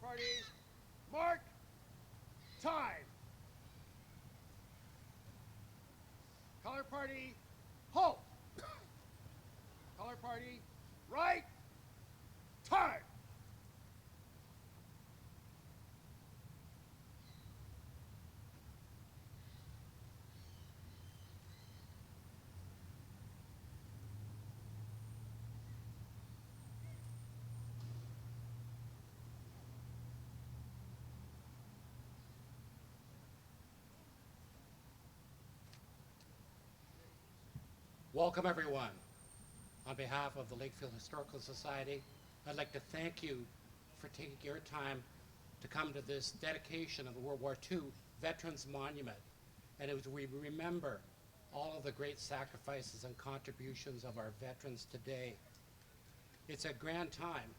party, mark, time. Color party, halt. Color party, right, time. Welcome, everyone. On behalf of the Lakefield Historical Society, I'd like to thank you for taking your time to come to this dedication of the World War II Veterans Monument. And as we remember all of the great sacrifices and contributions of our veterans today, it's a grand time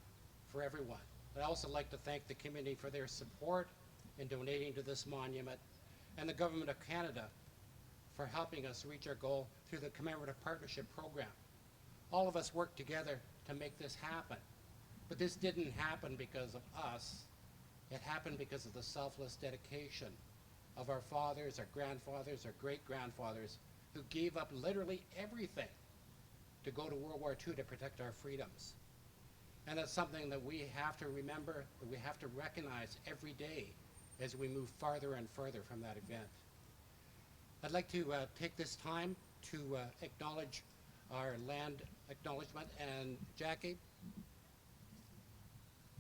for everyone. I'd also like to thank the community for their support in donating to this monument, and the Government of Canada for helping us reach our goal through the Commemorative Partnership Program. All of us worked together to make this happen. But this didn't happen because of us. It happened because of the selfless dedication of our fathers, our grandfathers, our great-grandfathers, who gave up literally everything to go to World War II to protect our freedoms. And that's something that we have to remember, that we have to recognize every day as we move farther and further from that event. I'd like to take this time to acknowledge our land acknowledgement. And Jackie,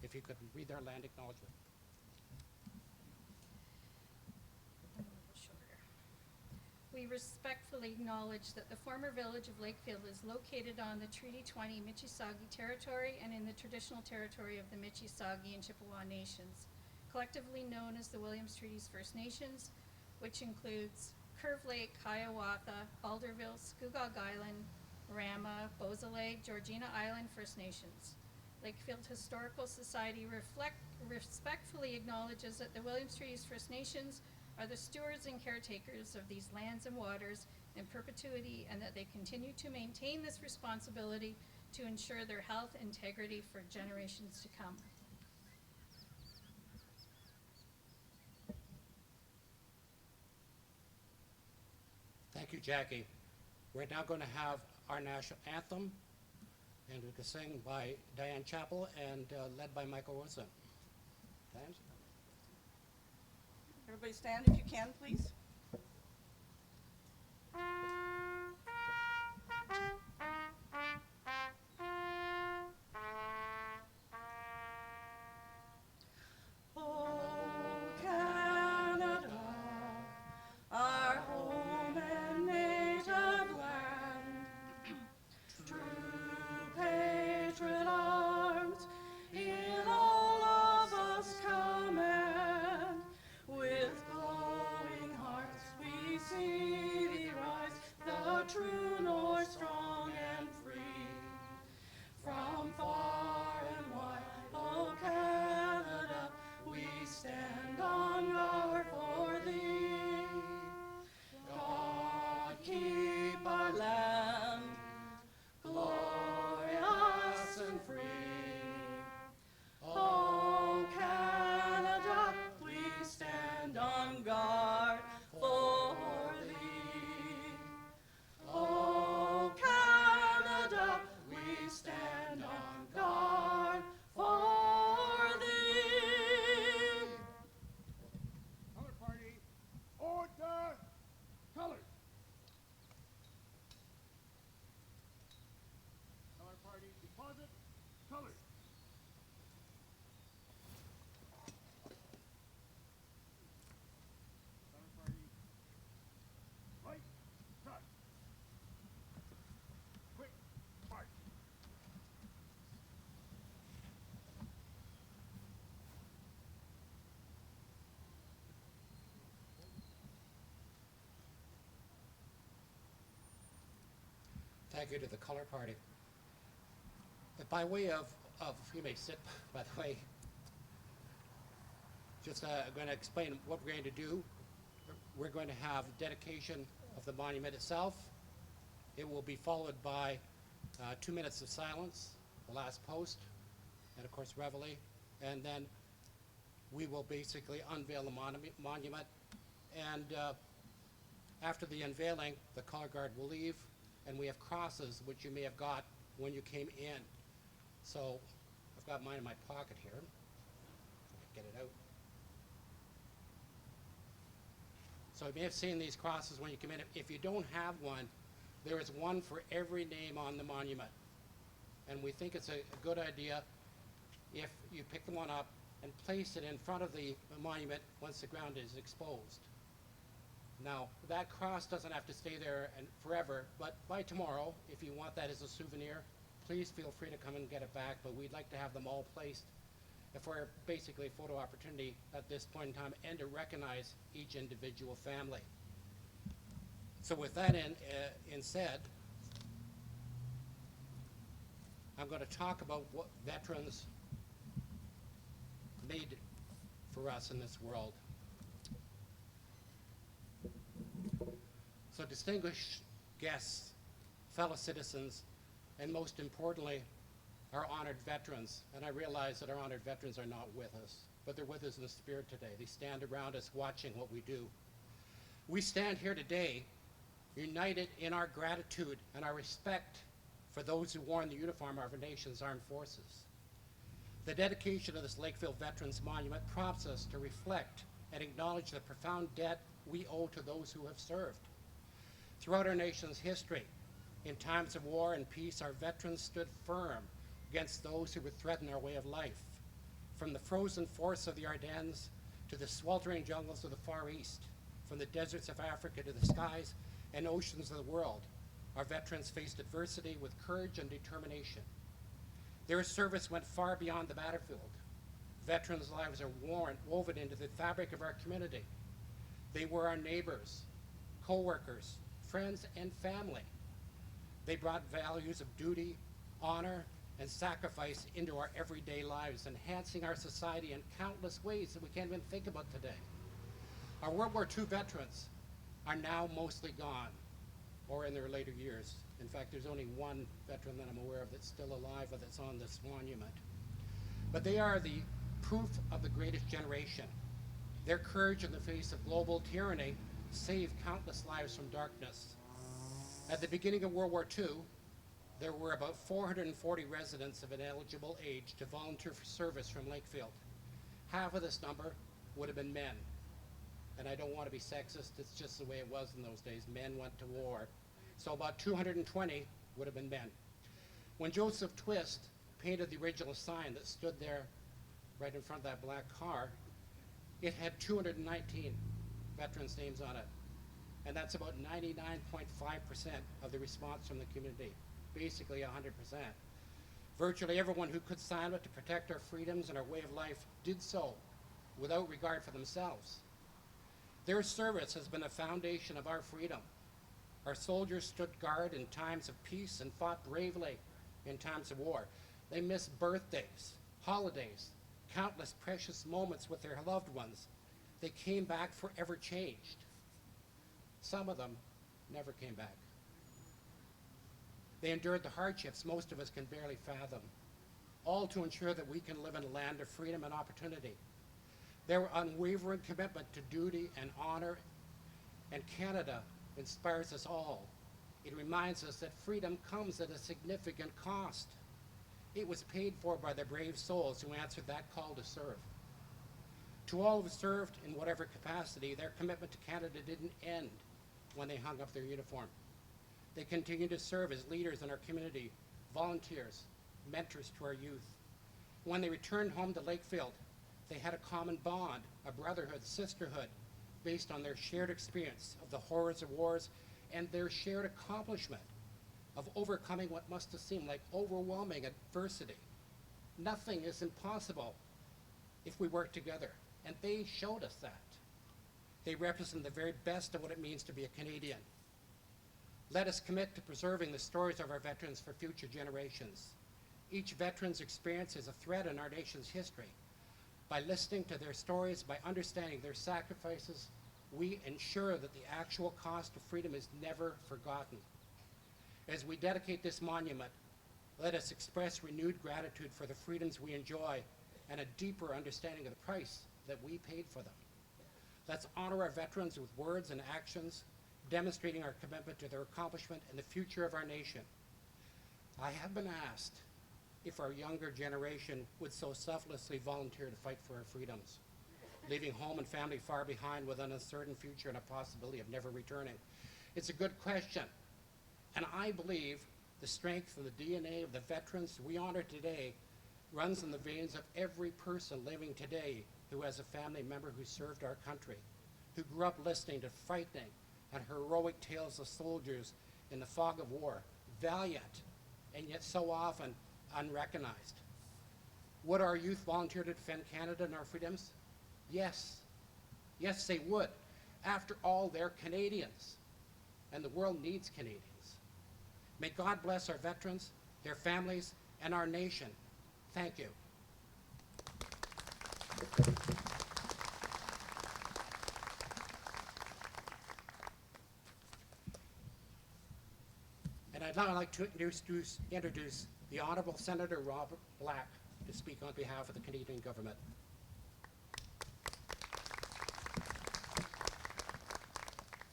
if you could read our land acknowledgement. We respectfully acknowledge that the former village of Lakefield is located on the Treaty 20 Michisagi territory and in the traditional territory of the Michisagi and Chippewa nations, collectively known as the Williams Treaties First Nations, which includes Curve Lake, Hiawatha, Alderville, Scugog Island, Rama, Beausoleil, Georgina Island First Nations. Lakefield Historical Society respectfully acknowledges that the Williams Treaties First Nations are the stewards and caretakers of these lands and waters in perpetuity, and that they continue to maintain this responsibility to ensure their health and integrity for generations to come. Thank you, Jackie. We're now going to have our national anthem, and we're going to sing by Diane Chappell and led by Michael Wilson. Diane? Everybody stand if you can, please. Thank you to the color party. But by way of, you may sit, by the way, just going to explain what we're going to do. We're going to have dedication of the monument itself. It will be followed by 2 minutes of silence, the last post, and of course reveille. And then we will basically unveil the monument. And after the unveiling, the color guard will leave, and we have crosses, which you may have got when you came in. So I've got mine in my pocket here. If I can get it out. So you may have seen these crosses when you come in. If you don't have one, there is one for every name on the monument. And we think it's a good idea if you pick the one up and place it in front of the monument once the ground is exposed. Now, that cross doesn't have to stay there and forever, but by tomorrow, if you want that as a souvenir, please feel free to come and get it back, but we'd like to have them all placed for basically a photo opportunity at this point in time and to recognize each individual family. So with that in said, I'm going to talk about what veterans made for us in this world. So distinguished guests, fellow citizens, and most importantly, our honored veterans. And I realize that our honored veterans are not with us, but they're with us in spirit today. They stand around us watching what we do. We stand here today united in our gratitude and our respect for those who wore the uniform of our nation's armed forces. The dedication of this Lakefield Veterans Monument prompts us to reflect and acknowledge the profound debt we owe to those who have served. Throughout our nation's history, in times of war and peace, our veterans stood firm against those who would threaten our way of life. From the frozen forests of the Ardennes to the sweltering jungles of the Far East, from the deserts of Africa to the skies and oceans of the world, our veterans faced adversity with courage and determination. Their service went far beyond the battlefield. Veterans' lives are woven into the fabric of our community. They were our neighbors, co-workers, friends, and family. They brought values of duty, honor, and sacrifice into our everyday lives, enhancing our society in countless ways that we can't even think about today. Our World War II veterans are now mostly gone, or in their later years. In fact, there's only one veteran that I'm aware of that's still alive or that's on this monument. But they are the proof of the greatest generation. Their courage in the face of global tyranny saved countless lives from darkness. At the beginning of World War II, there were about 440 residents of an eligible age to volunteer for service from Lakefield. Half of this number would have been men. And I don't want to be sexist, it's just the way it was in those days. Men went to war. So about 220 would have been men. When Joseph Twist painted the original sign that stood there right in front of that black car, it had 219 veterans' names on it. And that's about 99.5% of the response from the community, basically 100%. Virtually everyone who could sign it to protect our freedoms and our way of life did so without regard for themselves. Their service has been a foundation of our freedom. Our soldiers stood guard in times of peace and fought bravely in times of war. They missed birthdays, holidays, countless precious moments with their loved ones. They came back forever changed. Some of them never came back. They endured the hardships most of us can barely fathom, all to ensure that we can live in a land of freedom and opportunity. Their unwavering commitment to duty and honor and Canada inspires us all. It reminds us that freedom comes at a significant cost. It was paid for by the brave souls who answered that call to serve. To all who served in whatever capacity, their commitment to Canada didn't end when they hung up their uniform. They continued to serve as leaders in our community, volunteers, mentors to our youth. When they returned home to Lakefield, they had a common bond, a brotherhood, sisterhood, based on their shared experience of the horrors of wars and their shared accomplishment of overcoming what must have seemed like overwhelming adversity. Nothing is impossible if we work together, and they showed us that. They represent the very best of what it means to be a Canadian. Let us commit to preserving the stories of our veterans for future generations. Each veteran's experience is a thread in our nation's history. By listening to their stories, by understanding their sacrifices, we ensure that the actual cost of freedom is never forgotten. As we dedicate this monument, let us express renewed gratitude for the freedoms we enjoy and a deeper understanding of the price that we paid for them. Let's honor our veterans with words and actions, demonstrating our commitment to their accomplishment and the future of our nation. I have been asked if our younger generation would so selflessly volunteer to fight for our freedoms, leaving home and family far behind with an uncertain future and a possibility of never returning. It's a good question, and I believe the strength and the DNA of the veterans we honor today runs in the veins of every person living today who has a family member who served our country, who grew up listening to frightening and heroic tales of soldiers in the fog of war, valiant and yet so often unrecognized. Would our youth volunteer to defend Canada and our freedoms? Yes. Yes, they would. After all, they're Canadians, and the world needs Canadians. May God bless our veterans, their families, and our nation. Thank you. And I'd now like to introduce the Honourable Senator Robert Black to speak on behalf of the Canadian government.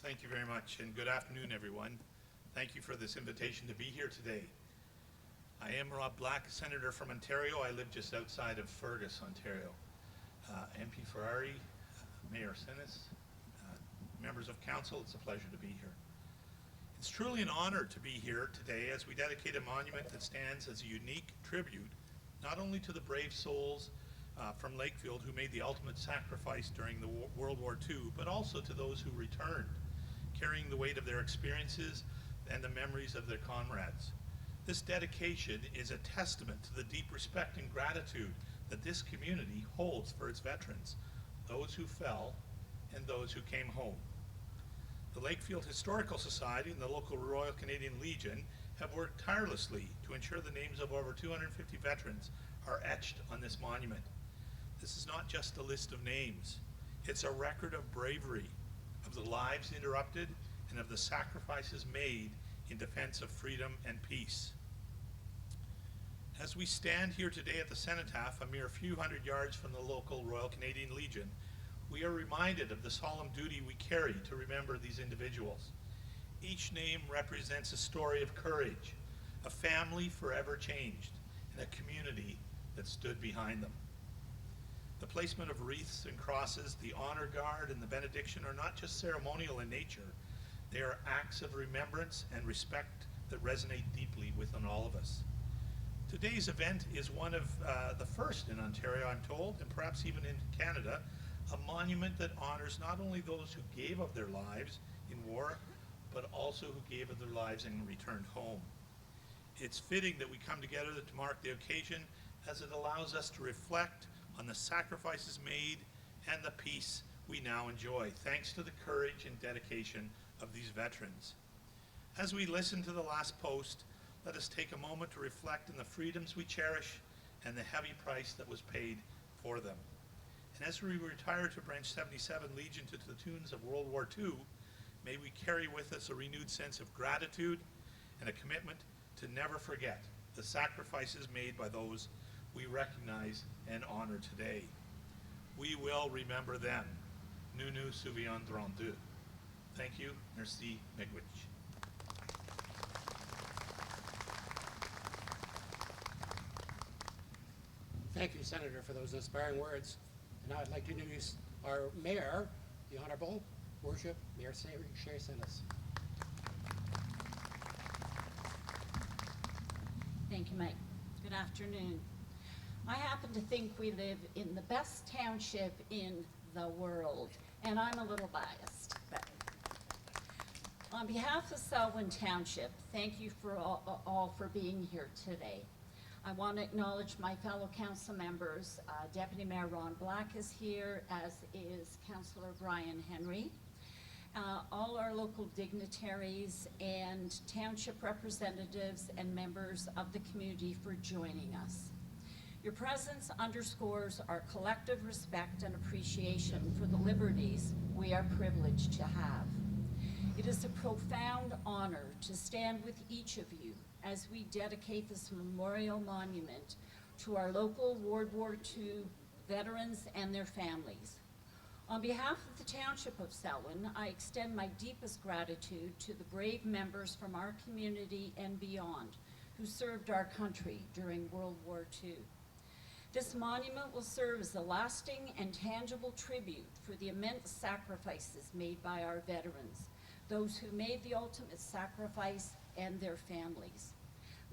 Thank you very much, and good afternoon, everyone. Thank you for this invitation to be here today. I am Rob Black, Senator from Ontario. I live just outside of Fergus, Ontario. MP Ferrari, Mayor Sinis, members of council, it's a pleasure to be here. It's truly an honor to be here today as we dedicate a monument that stands as a unique tribute not only to the brave souls from Lakefield who made the ultimate sacrifice during the World War II, but also to those who returned, carrying the weight of their experiences and the memories of their comrades. This dedication is a testament to the deep respect and gratitude that this community holds for its veterans, those who fell and those who came home. The Lakefield Historical Society and the local Royal Canadian Legion have worked tirelessly to ensure the names of over 250 veterans are etched on this monument. This is not just a list of names. It's a record of bravery, of the lives interrupted, and of the sacrifices made in defense of freedom and peace. As we stand here today at the Cenotaph, a mere few hundred yards from the local Royal Canadian Legion, we are reminded of the solemn duty we carry to remember these individuals. Each name represents a story of courage, a family forever changed, and a community that stood behind them. The placement of wreaths and crosses, the honor guard, and the benediction are not just ceremonial in nature. They are acts of remembrance and respect that resonate deeply within all of us. Today's event is one of the first in Ontario, I'm told, and perhaps even in Canada, a monument that honors not only those who gave of their lives in war, but also who gave of their lives and returned home. It's fitting that we come together to mark the occasion as it allows us to reflect on the sacrifices made and the peace we now enjoy, thanks to the courage and dedication of these veterans. As we listen to the last post, let us take a moment to reflect on the freedoms we cherish and the heavy price that was paid for them. And as we retire to Branch 77 Legion to the tunes of World War II, may we carry with us a renewed sense of gratitude and a commitment to never forget the sacrifices made by those we recognize and honor today. We will remember them. Nous nous souviendrons d'eux. Thank you. Merci. Miigwech. Thank you, Senator, for those inspiring words. And now I'd like to introduce our Mayor, the Honourable Worship Mayor Shay Sinis. Thank you, Mike. Good afternoon. I happen to think we live in the best township in the world, and I'm a little biased. But on behalf of Selwyn Township, thank you for all for being here today. I want to acknowledge my fellow council members. Deputy Mayor Ron Black is here, as is Councillor Brian Henry. All our local dignitaries and township representatives and members of the community for joining us. Your presence underscores our collective respect and appreciation for the liberties we are privileged to have. It is a profound honor to stand with each of you as we dedicate this memorial monument to our local World War II veterans and their families. On behalf of the Township of Selwyn, I extend my deepest gratitude to the brave members from our community and beyond who served our country during World War II. This monument will serve as a lasting and tangible tribute for the immense sacrifices made by our veterans, those who made the ultimate sacrifice, and their families.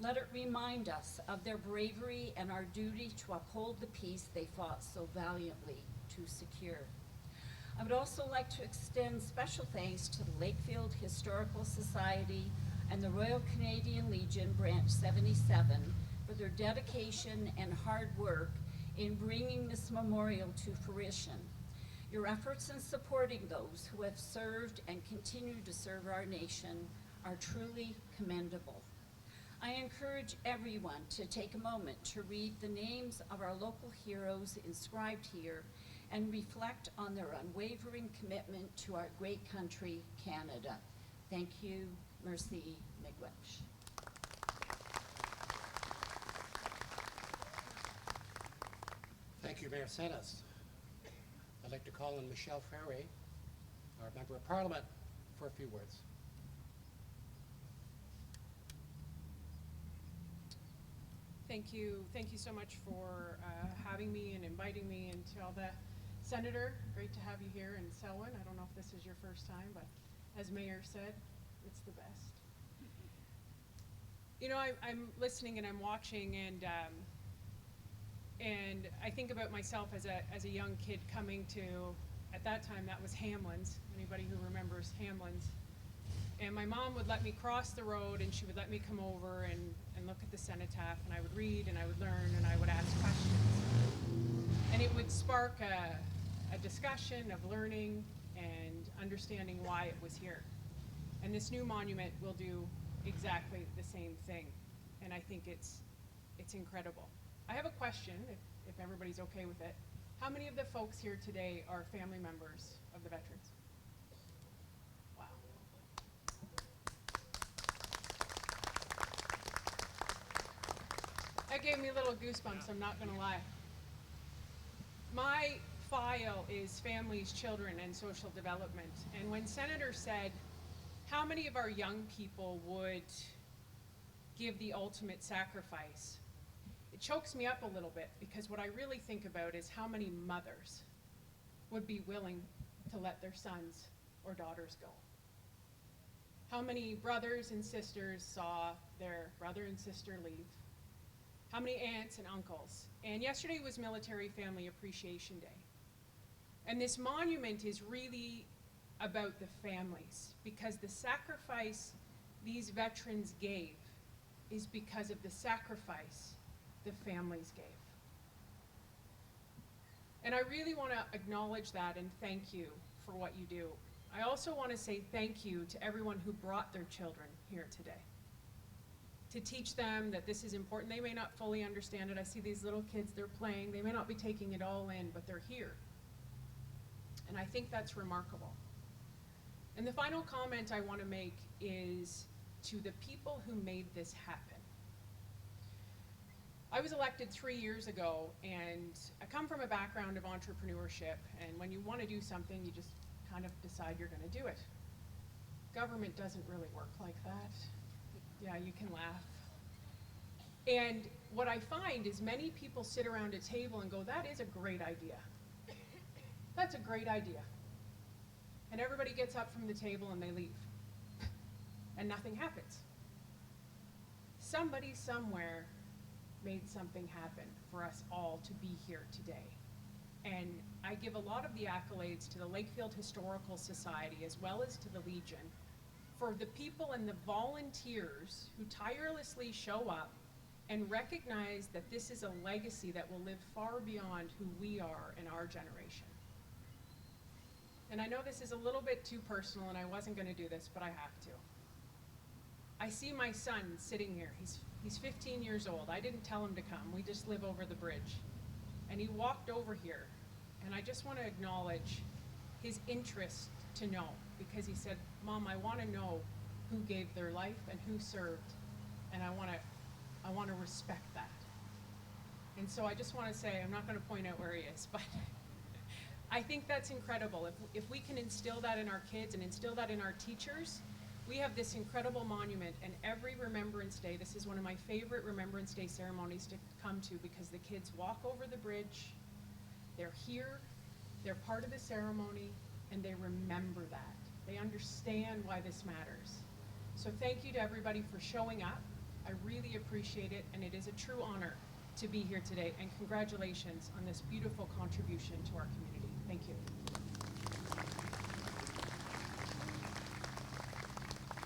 Let it remind us of their bravery and our duty to uphold the peace they fought so valiantly to secure. I would also like to extend special thanks to the Lakefield Historical Society and the Royal Canadian Legion Branch 77 for their dedication and hard work in bringing this memorial to fruition. Your efforts in supporting those who have served and continue to serve our nation are truly commendable. I encourage everyone to take a moment to read the names of our local heroes inscribed here and reflect on their unwavering commitment to our great country, Canada. Thank you. Merci, Miigwech. Thank you, Mayor Senas. I'd like to call on Michelle Ferry, our Member of Parliament, for a few words. Thank you so much for having me and inviting me, and to all the Senator, great to have you here in Selwyn. I don't know if this is your first time, but as Mayor said, it's the best. You know, I'm listening and I'm watching, and I think about myself as a young kid coming to, at that time that was Hamlin's, anybody who remembers Hamlin's. And my mom would let me cross the road, and she would let me come over and look at the cenotaph, and I would read and I would learn and I would ask questions. And it would spark a discussion of learning and understanding why it was here. And this new monument will do exactly the same thing. And I think it's incredible. I have a question, if everybody's okay with it. How many of the folks here today are family members of the veterans? Wow. That gave me a little goosebumps, I'm not gonna lie. My file is families, children, and social development. And when Senator said, how many of our young people would give the ultimate sacrifice? It chokes me up a little bit, because what I really think about is how many mothers would be willing to let their sons or daughters go. How many brothers and sisters saw their brother and sister leave? How many aunts and uncles? And yesterday was Military Family Appreciation Day. And this monument is really about the families, because the sacrifice these veterans gave is because of the sacrifice the families gave. And I really want to acknowledge that and thank you for what you do. I also want to say thank you to everyone who brought their children here today, to teach them that this is important. They may not fully understand it. I see these little kids, they're playing. They may not be taking it all in, but they're here. And I think that's remarkable. And the final comment I want to make is to the people who made this happen. I was elected 3 years ago, and I come from a background of entrepreneurship, and when you want to do something, you just kind of decide you're going to do it. Government doesn't really work like that. Yeah, you can laugh. And what I find is many people sit around a table and go, that is a great idea. That's a great idea. And everybody gets up from the table and they leave. And nothing happens. Somebody somewhere made something happen for us all to be here today. And I give a lot of the accolades to the Lakefield Historical Society as well as to the Legion for the people and the volunteers who tirelessly show up and recognize that this is a legacy that will live far beyond who we are in our generation. And I know this is a little bit too personal, and I wasn't going to do this, but I have to. I see my son sitting here. He's 15 years old. I didn't tell him to come. We just live over the bridge. And he walked over here, and I just want to acknowledge his interest to know, because he said, Mom, I want to know who gave their life and who served, and I want to respect that. And so I just want to say, I'm not going to point out where he is, but I think that's incredible. If we can instill that in our kids and instill that in our teachers, we have this incredible monument, and every Remembrance Day, this is one of my favorite Remembrance Day ceremonies to come to, because the kids walk over the bridge, they're here, they're part of the ceremony, and they remember that. They understand why this matters. So thank you to everybody for showing up. I really appreciate it, and it is a true honor to be here today, and congratulations on this beautiful contribution to our community. Thank you.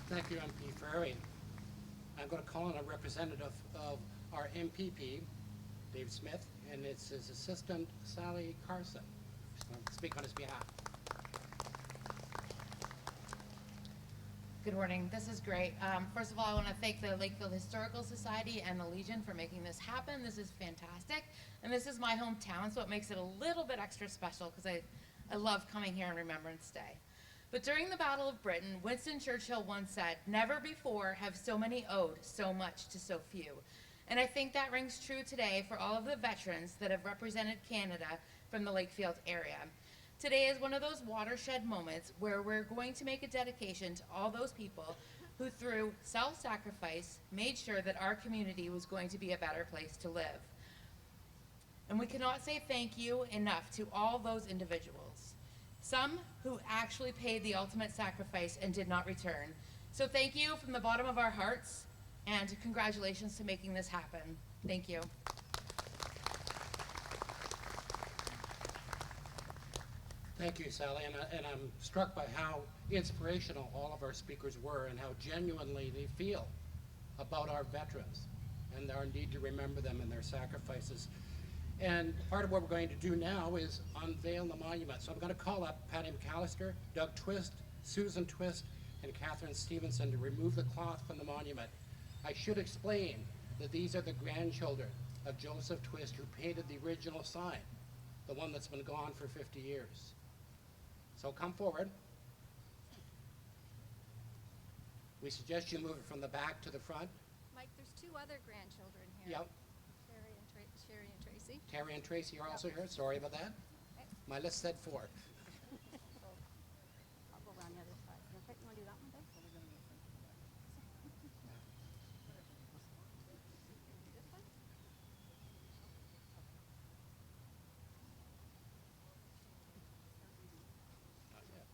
Thank you, MP Ferry. I'm going to call on a representative of our MPP, Dave Smith, and it's his assistant, Sally Carson, who's going to speak on his behalf. Good morning. This is great. First of all, I want to thank the Lakefield Historical Society and the Legion for making this happen. This is fantastic. And this is my hometown, so it makes it a little bit extra special because I love coming here on Remembrance Day. But during the Battle of Britain, Winston Churchill once said, "Never before have so many owed so much to so few." And I think that rings true today for all of the veterans that have represented Canada from the Lakefield area. Today is one of those watershed moments where we're going to make a dedication to all those people who, through self-sacrifice, made sure that our community was going to be a better place to live. And we cannot say thank you enough to all those individuals. Some who actually paid the ultimate sacrifice and did not return. So thank you from the bottom of our hearts, and congratulations to making this happen. Thank you. Thank you, Sally, and I'm struck by how inspirational all of our speakers were and how genuinely they feel about our veterans and our need to remember them and their sacrifices. And part of what we're going to do now is unveil the monument. So I'm going to call up Patty McAllister, Doug Twist, Susan Twist, and Catherine Stevenson to remove the cloth from the monument. I should explain that these are the grandchildren of Joseph Twist, who painted the original sign, the one that's been gone for 50 years. So come forward. We suggest you move it from the back to the front. Mike, there's two other grandchildren here. Yep. Sherry and Tracy. Terry and Tracy are also here. Sorry about that. My list said 4. I'll go around the other side. Okay, you want to do that one, Doug? This one? Not yet.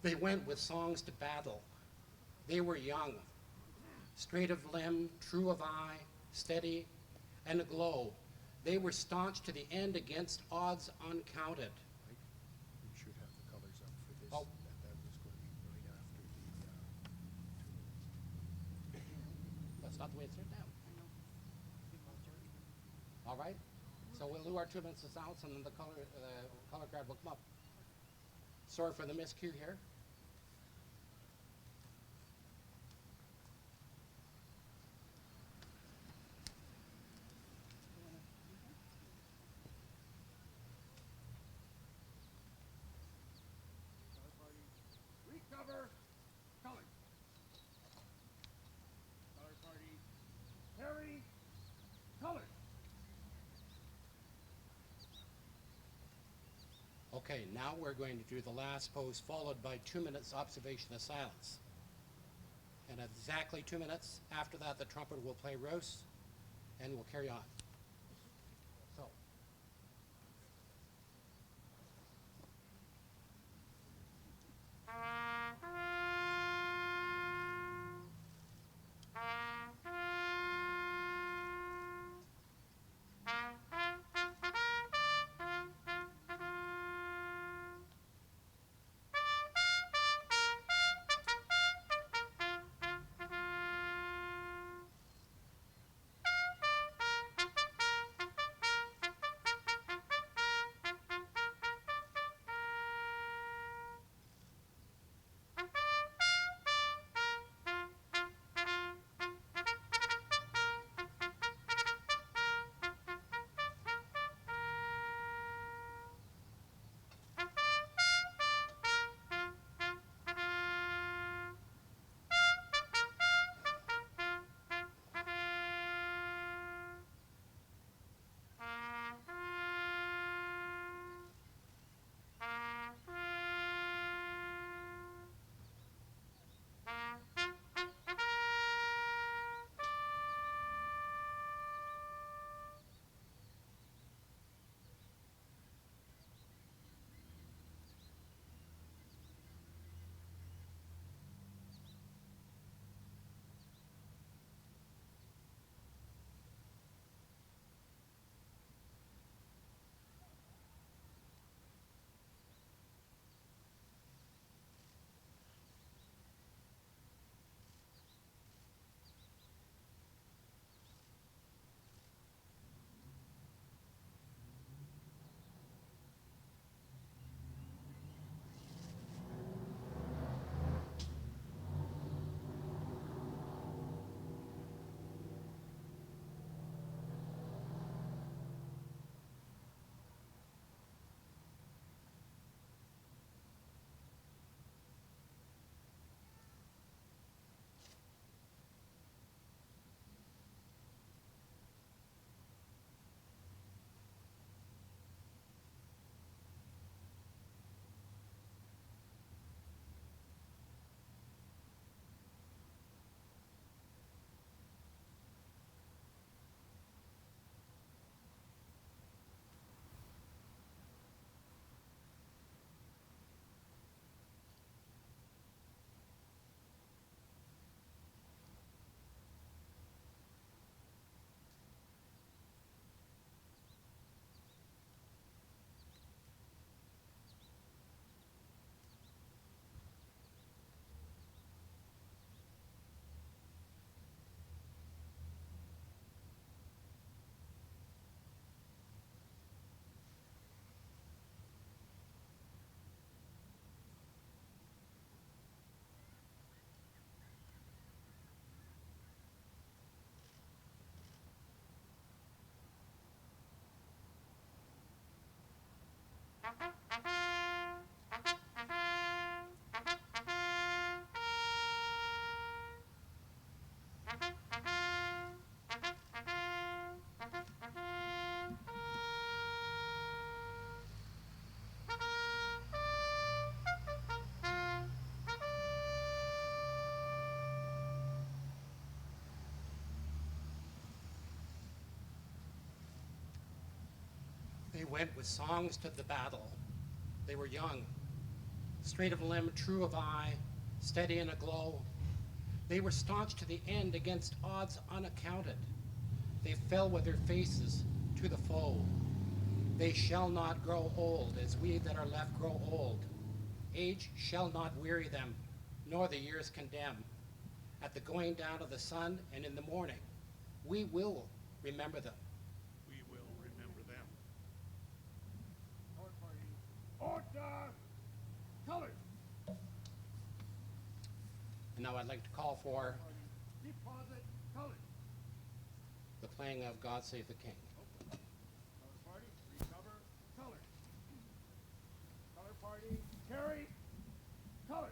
They went with songs to battle. They were young, straight of limb, true of eye, steady and aglow. They were staunch to the end against odds uncounted. We should have the colors up for this. Oh. That was going to be right after the. That's not the way it's written down. All right. So we'll do our 2 minutes of silence, and then the color guard will come up. Sorry for the miscue here. Recover. Color. Color party. Harry. Color. Okay, now we're going to do the last pose, followed by 2 minutes observation of silence. And at exactly 2 minutes after that, the trumpeter will play Roast, and we'll carry on. So. They went with songs to the battle. They were young, straight of limb, true of eye, steady and aglow. They were staunch to the end against odds unaccounted. They fell with their faces to the foe. They shall not grow old as we that are left grow old. Age shall not weary them, nor the years condemn. At the going down of the sun and in the morning, we will remember them. We will remember them. Color party. Order! Colors! And now I'd like to call for Party. Deposit colors. the playing of God Save the King. Color party. Recover colors. Color party. Carry colors.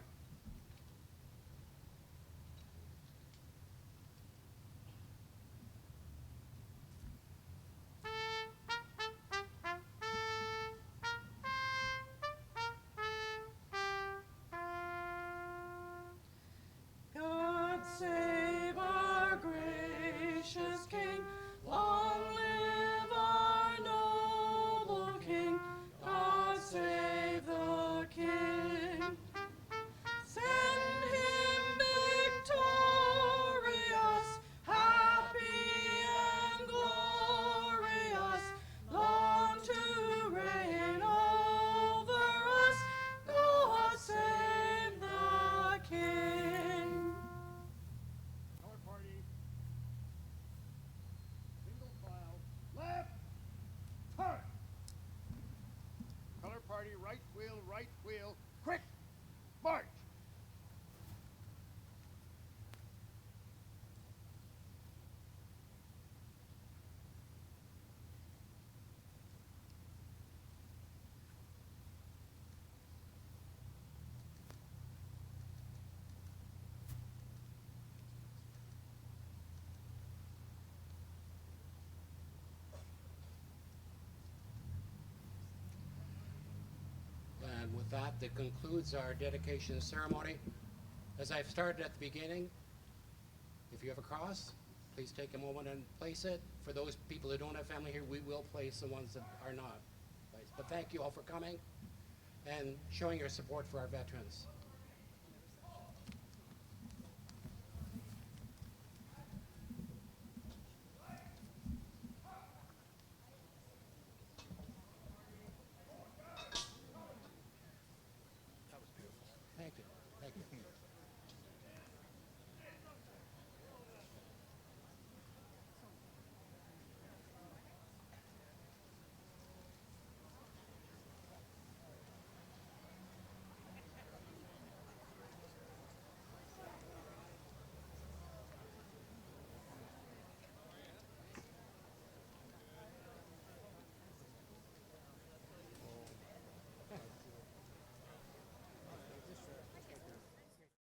God save our gracious King. Long live our noble King. God save the King. Send him victorious, happy and glorious, long to reign over us. God save the King. Color party. Single file. Left. Turn. Color party. Right wheel. Right wheel. Quick. March. And with that, that concludes our dedication ceremony. As I've started at the beginning, if you have a cross, please take a moment and place it. For those people who don't have family here, we will place the ones that are not placed. But thank you all for coming and showing your support for our veterans.